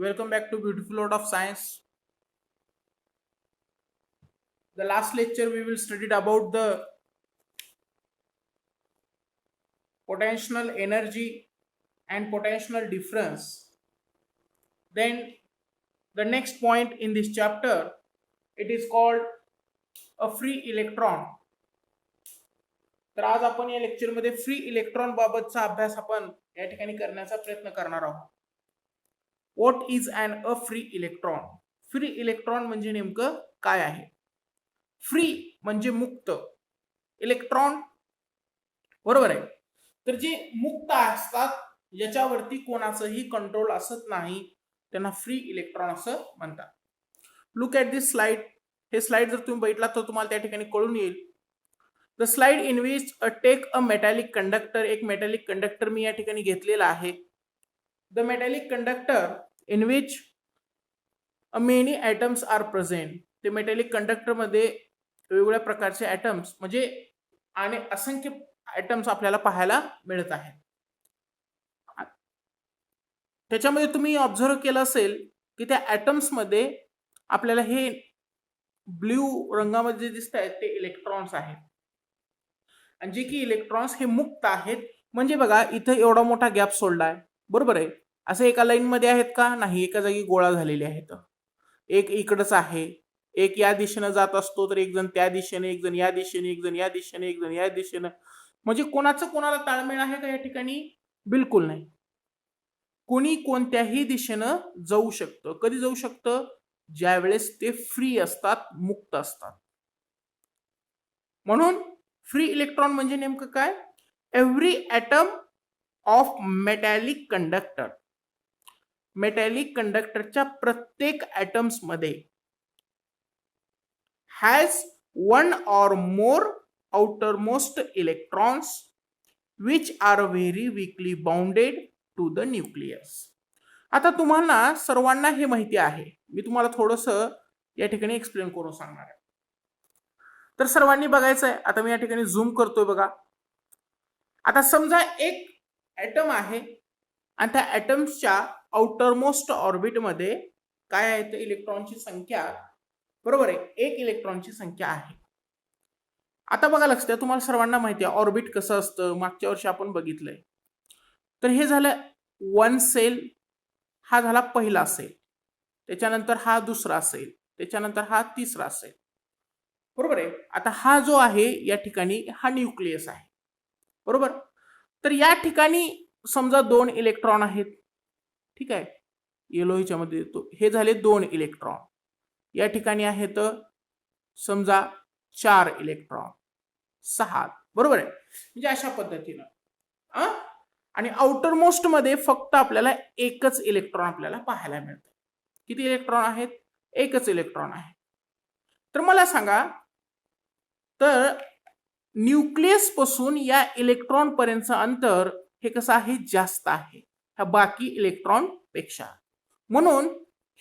Welcome back to Beautiful World of Science. The last lecture we will study about the potential energy and potential difference. Then the next point in this chapter, it is called a free electron. तर आज आपण या lecture मध्ये free electron बाबतचा अभ्यास आपण या ठिकाणी करण्याचा प्रयत्न करणार आहोत. What is an a free electron? Free electron म्हणजे नेमकं काय आहे? फ्री म्हणजे मुक्त, इलेक्ट्रॉन बरोबर आहे. तर जे मुक्त असतात ज्याच्यावरती कोणाचंही कंट्रोल असत नाही त्यांना फ्री इलेक्ट्रॉन असं म्हणतात. Look at this slide. हे स्लाइड जर तुम्ही बघितला तर तुम्हाला त्या ठिकाणी कळून येईल. The slide in which take a metallic conductor. एक मेटॅलिक कंडक्टर मी या ठिकाणी घेतलेला आहे. The metallic conductor in which many atoms are present. ते मेटॅलिक कंडक्टर मध्ये वेगवेगळ्या प्रकारचे ॲटम्स म्हणजे आणि असंख्य ॲटम्स आपल्याला पाहायला मिळत आहेत. त्याच्यामध्ये तुम्ही ऑब्झर्व केलं असेल की त्या ॲटम्स मध्ये आपल्याला हे ब्ल्यू रंगामध्ये दिसत आहेत ते इलेक्ट्रॉन्स आहेत आणि जे की इलेक्ट्रॉन्स हे मुक्त आहेत. म्हणजे बघा इथं एवढा मोठा गॅप सोडला आहे बरोबर आहे. असं एका लाईन मध्ये आहेत का? नाही, एका जागी गोळा झालेले आहेत. एक इकडच आहे, एक या दिशेने जात असतो तर एक जण त्या दिशेने, एक जण या दिशेने, एक जण या दिशेने, एक जण या दिशेने. म्हणजे कोणाचं कोणाला ताळमेळ आहे का या ठिकाणी? बिलकुल नाही. कोणी कोणत्याही दिशेनं जाऊ शकतं. कधी जाऊ शकतं? ज्या वेळेस ते फ्री असतात, मुक्त असतात. म्हणून फ्री इलेक्ट्रॉन म्हणजे नेमकं काय? Every atom of metallic conductor. Metallic कंडक्टरच्या प्रत्येक ॲटम्स मध्ये has one or more outermost electrons which are very weakly bounded to the nucleus. आता तुम्हाला सर्वांना हे माहिती आहे, मी तुम्हाला थोडंसं या ठिकाणी एक्सप्लेन करून सांगणार आहे. तर सर्वांनी बघायचं आहे. आता मी या ठिकाणी झूम करतोय बघा. आता समजा एक ॲटम आहे आणि त्या ॲटम्सच्या आउटरमोस्ट ऑर्बिट मध्ये काय आहे तर इलेक्ट्रॉनची संख्या बरोबर आहे, एक इलेक्ट्रॉनची संख्या आहे. आता बघा लक्ष द्या, तुम्हाला सर्वांना माहिती आहे ऑर्बिट कसं असतं, मागच्या वर्षी आपण बघितलंय. तर हे झालं वन सेल, हा झाला पहिला सेल, त्याच्यानंतर हा दुसरा सेल, त्याच्यानंतर हा तिसरा सेल बरोबर आहे. आता हा जो आहे या ठिकाणी हा न्यूक्लियस आहे बरोबर. तर या ठिकाणी समजा 2 इलेक्ट्रॉन आहेत, ठीक आहे. येलो ह्याच्यामध्ये येतो, हे झाले 2 इलेक्ट्रॉन. या ठिकाणी आहेत समजा 4 इलेक्ट्रॉन, 6 बरोबर आहे. म्हणजे अशा पद्धतीनं आणि आउटर मोस्ट मध्ये फक्त आपल्याला एकच इलेक्ट्रॉन आपल्याला पाहायला मिळतं. किती इलेक्ट्रॉन आहेत? एकच इलेक्ट्रॉन आहे. तर मला सांगा, तर न्यूक्लियस पासून या इलेक्ट्रॉन पर्यंतचं अंतर हे कसं आहे? जास्त आहे ह्या बाकी इलेक्ट्रॉन पेक्षा. म्हणून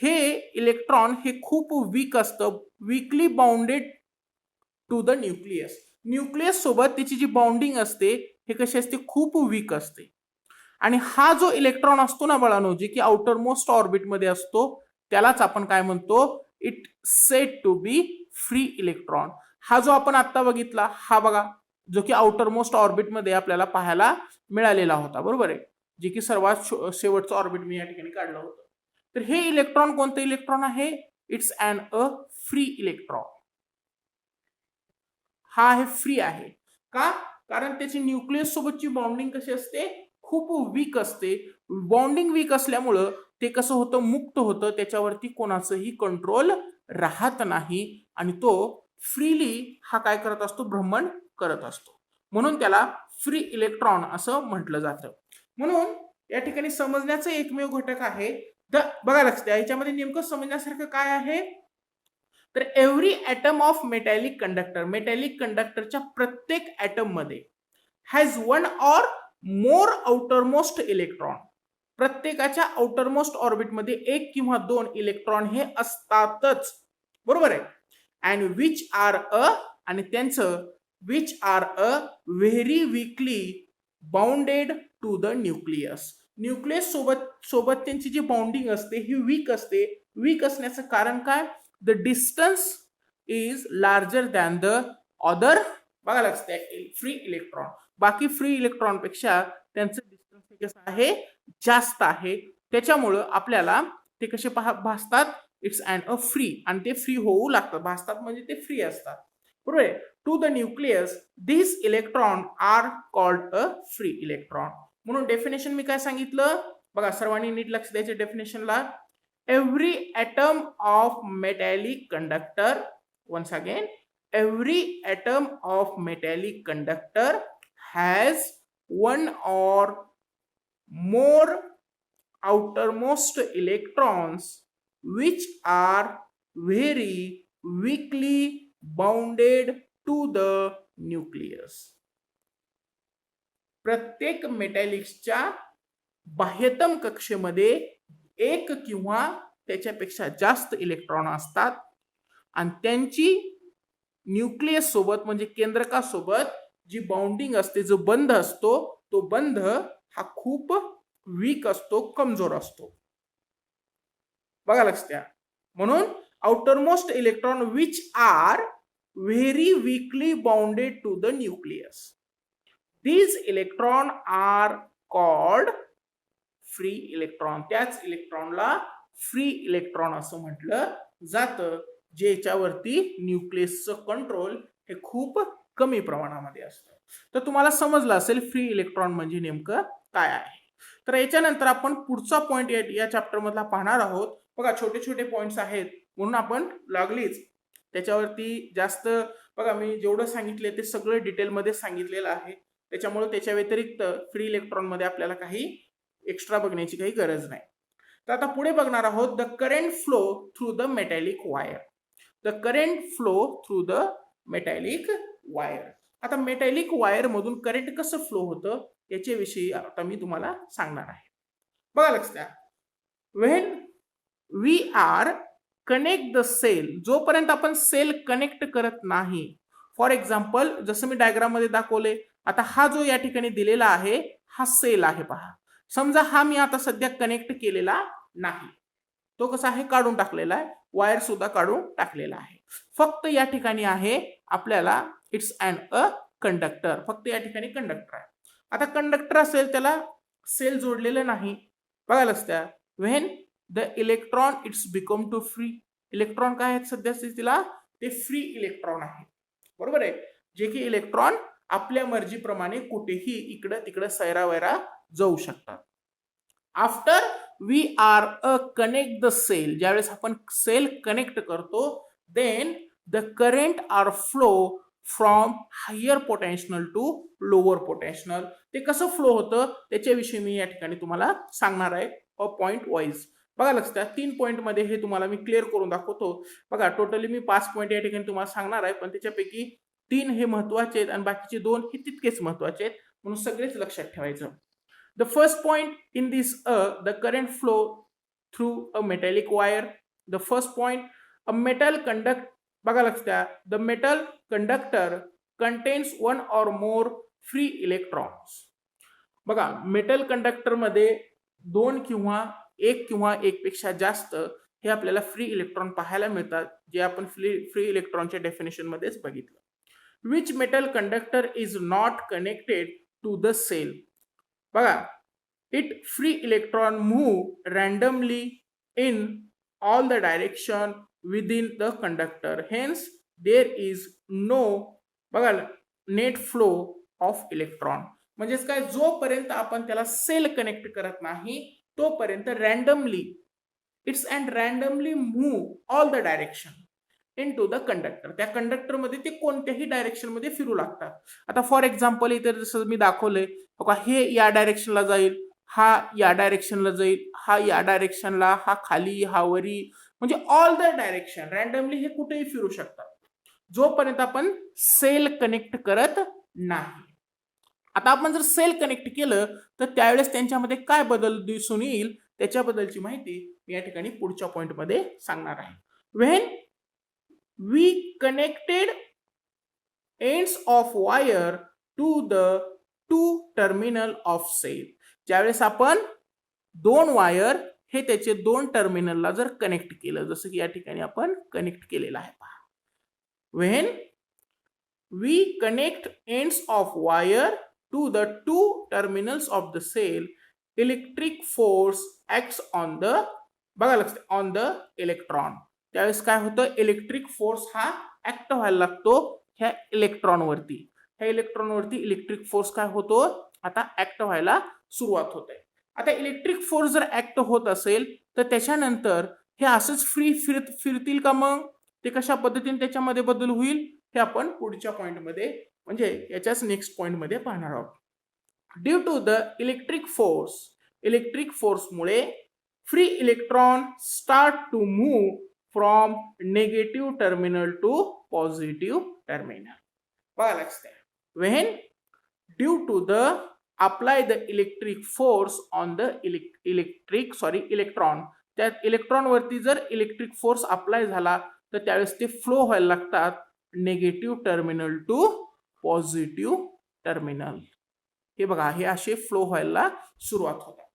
हे इलेक्ट्रॉन हे खूप वीक असतं, weakly bounded to the nucleus. Nucleus सोबत त्याची जी बाउंडिंग असते हे कशी असते? खूप वीक असते. आणि हा जो इलेक्ट्रॉन असतो ना बाळांनो, जे की आउटर मोस्ट ऑर्बिट मध्ये असतो, त्यालाच आपण काय म्हणतो? It said to be free electron. हा जो आपण आता बघितला हा बघा, जो की आउटर मोस्ट ऑर्बिट मध्ये आपल्याला पाहायला मिळालेला होता बरोबर आहे, जे की सर्वात शेवटचं ऑर्बिट मी या ठिकाणी काढलं होतं. तर हे इलेक्ट्रॉन कोणतं इलेक्ट्रॉन आहे? It's an a free electron. हा आहे फ्री आहे का? कारण त्याची न्यूक्लियस सोबतची बॉन्डिंग कशी असते? खूप वीक असते. बॉन्डिंग वीक असल्यामुळं ते कसं होतं? मुक्त होतं, त्याच्यावरती कोणाचंही कंट्रोल राहत नाही आणि तो फ्रीली हा काय करत असतो? भ्रमण करत असतो. म्हणून त्याला फ्री इलेक्ट्रॉन असं म्हटलं जातं. म्हणून या ठिकाणी समजण्याचं एकमेव घटक आहे बघा लक्ष द्या, याच्यामध्ये नेमकं समजण्यासारखं काय आहे? तर every atom of metallic conductor, metallic कंडक्टरच्या प्रत्येक ॲटम मध्ये has one or more outermost electron. प्रत्येकाच्या आउटरमोस्ट ऑर्बिटमध्ये एक किंवा 2 इलेक्ट्रॉन हे असतातच बरोबर आहे. अँड विच आर अ, आणि त्यांचं which are a very weakly bounded to the nucleus. Nucleus सोबत त्यांची जी बाउंडिंग असते ही वीक असते. वीक असण्याचं कारण काय? The distance is larger than the other, बघा लक्षात, फ्री इलेक्ट्रॉन. बाकी फ्री इलेक्ट्रॉन पेक्षा त्यांचं डिस्टन्स कसं आहे? जास्त आहे. त्याच्यामुळं आपल्याला ते कसे भासतात? इट्स अँड अ फ्री, आणि ते फ्री होऊ लागतात. भासतात म्हणजे ते फ्री असतात. बरोबर आहे. To the nucleus this electron are called a free electron. म्हणून डेफिनेशन मी काय सांगितलं बघा, सर्वांनी नीट लक्ष द्यायचं डेफिनेशनला. Every atom of metallic conductor, once again, every atom of metallic conductor has one or more outermost electrons which are very weakly bounded to the nucleus. प्रत्येक मेटॅलिक्सच्या बाह्यतम कक्षेमध्ये एक किंवा त्याच्यापेक्षा जास्त इलेक्ट्रॉन असतात, आणि त्यांची न्यूक्लियस सोबत म्हणजे केंद्रकासोबत जी बाउंडिंग असते, जो बंध असतो, तो बंध हा खूप वीक असतो, कमजोर असतो. बघा लक्षात द्या. म्हणून outermost electron which are very weakly bounded to the nucleus. These electron are called free electron. त्याच इलेक्ट्रॉनला फ्री इलेक्ट्रॉन असं म्हटलं जातं, ज्याच्यावरती न्यूक्लियसचं कंट्रोल हे खूप कमी प्रमाणामध्ये असतं. तर तुम्हाला समजलं असेल फ्री इलेक्ट्रॉन म्हणजे नेमकं काय आहे. तर याच्यानंतर आपण पुढचा पॉइंट या चॅप्टर मधला पाहणार आहोत. बघा, छोटे छोटे पॉइंट्स आहेत म्हणून आपण लागलीच त्याच्यावरती जास्त, बघा मी जेवढं सांगितले ते सगळं डिटेलमध्ये सांगितलेलं आहे. त्याच्यामुळे त्याच्या व्यतिरिक्त फ्री इलेक्ट्रॉन मध्ये आपल्याला काही एक्स्ट्रा बघण्याची काही गरज नाही. तर आता पुढे बघणार आहोत the current flow through the metallic wire. The current flow through the metallic wire. आता मेटॅलिक वायर मधून करंट कसं फ्लो होतं याच्याविषयी आता मी तुम्हाला सांगणार आहे. बघा लक्षात द्या. When we are connect the cell, जोपर्यंत आपण सेल कनेक्ट करत नाही, फॉर एक्झाम्पल जसं मी डायग्राम मध्ये दाखवले, आता हा जो या ठिकाणी दिलेला आहे हा सेल आहे. पहा, समजा हा मी आता सध्या कनेक्ट केलेला नाही, तो कसा आहे? काढून टाकलेला आहे. वायर सुद्धा काढून टाकलेला आहे. फक्त या ठिकाणी आहे आपल्याला इट्स अँड अ कंडक्टर. फक्त या ठिकाणी कंडक्टर आहे. आता कंडक्टर असेल त्याला सेल जोडलेलं नाही. बघा लक्षात, when the electron it's become to free. Electron काय आहेत सध्या स्थितीला? ते फ्री इलेक्ट्रॉन आहे. बरोबर आहे. जे की इलेक्ट्रॉन आपल्या मर्जीप्रमाणे कुठेही इकडं तिकडं सैरावैरा जाऊ शकतात. After we are a connect the cell, ज्यावेळेस आपण सेल कनेक्ट करतो, then the current are flow from higher potential to lower potential. ते कसं फ्लो होतं त्याच्याविषयी मी या ठिकाणी तुम्हाला सांगणार आहे अ पॉइंट वाईज. बघा लक्षात, 3 पॉइंट मध्ये हे तुम्हाला मी क्लिअर करून दाखवतो. बघा, टोटली मी 5 पॉइंट या ठिकाणी तुम्हाला सांगणार आहे, पण त्याच्यापैकी 3 हे महत्वाचे आहेत आणि बाकीचे 2 हे तितकेच महत्वाचे आहेत, म्हणून सगळेच लक्षात ठेवायचं. The first point in this the current flow through a metallic wire. The first point, a metal conduct. बघा लक्षात, the metal conductor contains one or more free electrons. बघा, मेटल कंडक्टर मध्ये 2 किंवा एक पेक्षा जास्त हे आपल्याला फ्री इलेक्ट्रॉन पाहायला मिळतात, जे आपण फ्री इलेक्ट्रॉनच्या डेफिनेशन मध्येच बघितलं. Which metal conductor is not connected to the cell? बघा, it free electron move randomly in all the direction within the conductor. Hence, there is no, बघा, net flow of electron. म्हणजेच काय, जोपर्यंत आपण त्याला सेल कनेक्ट करत नाही तोपर्यंत randomly it's and randomly move all the direction in to the conductor. त्या कंडक्टर मध्ये ते कोणत्याही डायरेक्शन मध्ये फिरू लागतात. आता फॉर एक्झाम्पल इथे जसं मी दाखवलंय, बघा, हे या डायरेक्शनला जाईल, हा या डायरेक्शनला जाईल, हा या डायरेक्शनला, हा खाली, हा वरी, म्हणजे ऑल द डायरेक्शन रँडमली हे कुठेही फिरू शकतात, जोपर्यंत आपण सेल कनेक्ट करत नाही. आता आपण जर सेल कनेक्ट केलं तर त्यावेळेस त्यांच्यामध्ये काय बदल दिसून येईल त्याच्याबद्दलची माहिती मी या ठिकाणी पुढच्या पॉइंट मध्ये सांगणार आहे. When we connected ends of wire to the two terminal of cell. ज्यावेळेस आपण दोन वायर हे त्याचे दोन टर्मिनलला जर कनेक्ट केलं, जसं की या ठिकाणी आपण कनेक्ट केलेलं आहे पहा. When we connect ends of wire to the two terminals of the cell, electric force acts on the, बघा लक्षात, ऑन द इलेक्ट्रॉन. त्यावेळेस काय होतं, इलेक्ट्रिक फोर्स हा ऍक्ट व्हायला लागतो ह्या इलेक्ट्रॉनवरती. ह्या इलेक्ट्रॉनवरती इलेक्ट्रिक फोर्स काय होतो, आता ऍक्ट व्हायला सुरुवात होते. आता इलेक्ट्रिक फोर्स जर ऍक्ट होत असेल तर त्याच्यानंतर हे असंच फिरतील का, मग ते कशा पद्धतीने त्याच्यामध्ये बदल होईल हे आपण पुढच्या पॉइंटमध्ये म्हणजे याच्याच नेक्स्ट पॉइंटमध्ये पाहणार आहोत. ड्यू टू द इलेक्ट्रिक फोर्समुळे free electron start to move from negative terminal to positive terminal. बघा लक्षात, when due to the apply the electric force on the electron, त्या इलेक्ट्रॉन वरती जर इलेक्ट्रिक फोर्स अप्लाय झाला तर त्यावेळेस ते फ्लो व्हायला लागतात negative terminal to positive terminal. हे बघा, हे असे फ्लो व्हायला सुरुवात होतात.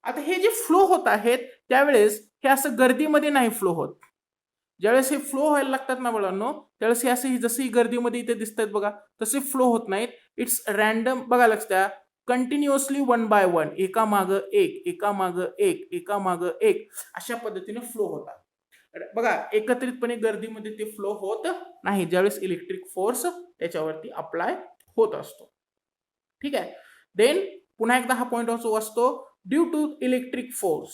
आता हे जे फ्लो होत आहेत त्यावेळेस हे असं गर्दीमध्ये नाही फ्लो होत. ज्यावेळेस हे फ्लो व्हायला लागतात ना मुलांनो, त्यावेळेस हे असे जसे गर्दीमध्ये इथे दिसतात बघा तसे फ्लो होत नाहीत. इट्स रॅन्डम, बघा लक्षात, कंटिन्युअसली वन बाय वन, एका माग एक, एका माग एक, एका माग एक, अशा पद्धतीने फ्लो होतात. बघा, एकत्रितपणे गर्दीमध्ये ते फ्लो होत नाही ज्यावेळेस इलेक्ट्रिक फोर्स त्याच्यावरती अप्लाय होत असतो. ठीक आहे. देन पुन्हा एकदा हा पॉइंट वाचतो. Due to electric force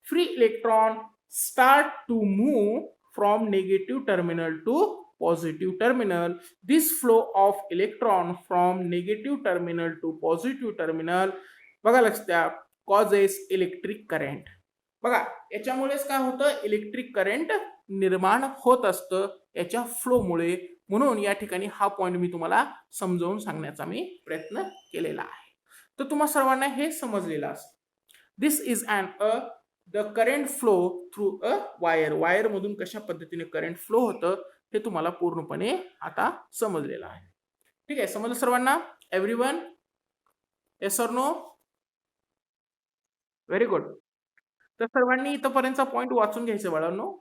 free electron start to move from negative terminal to positive terminal. This flow of electron from negative terminal to positive terminal, बघा लक्षात, causes electric current. बघा, याच्यामुळेच काय होतं, इलेक्ट्रिक करंट निर्माण होत असतं याच्या फ्लोमुळे. म्हणून या ठिकाणी हा पॉइंट मी तुम्हाला समजावून सांगण्याचा मी प्रयत्न केलेला आहे. तर तुम्हा सर्वांना हे समजलेलं असेल. This is the current flow through a wire. Wire मधून कशा पद्धतीने करंट फ्लो होतं हे तुम्हाला पूर्णपणे आता समजलेलं आहे. ठीक आहे, समजलं सर्वांना? Everyone, yes or no? Very good. तर सर्वांनी इथपर्यंतचा पॉइंट वाचून घ्यायचं बाळांनो.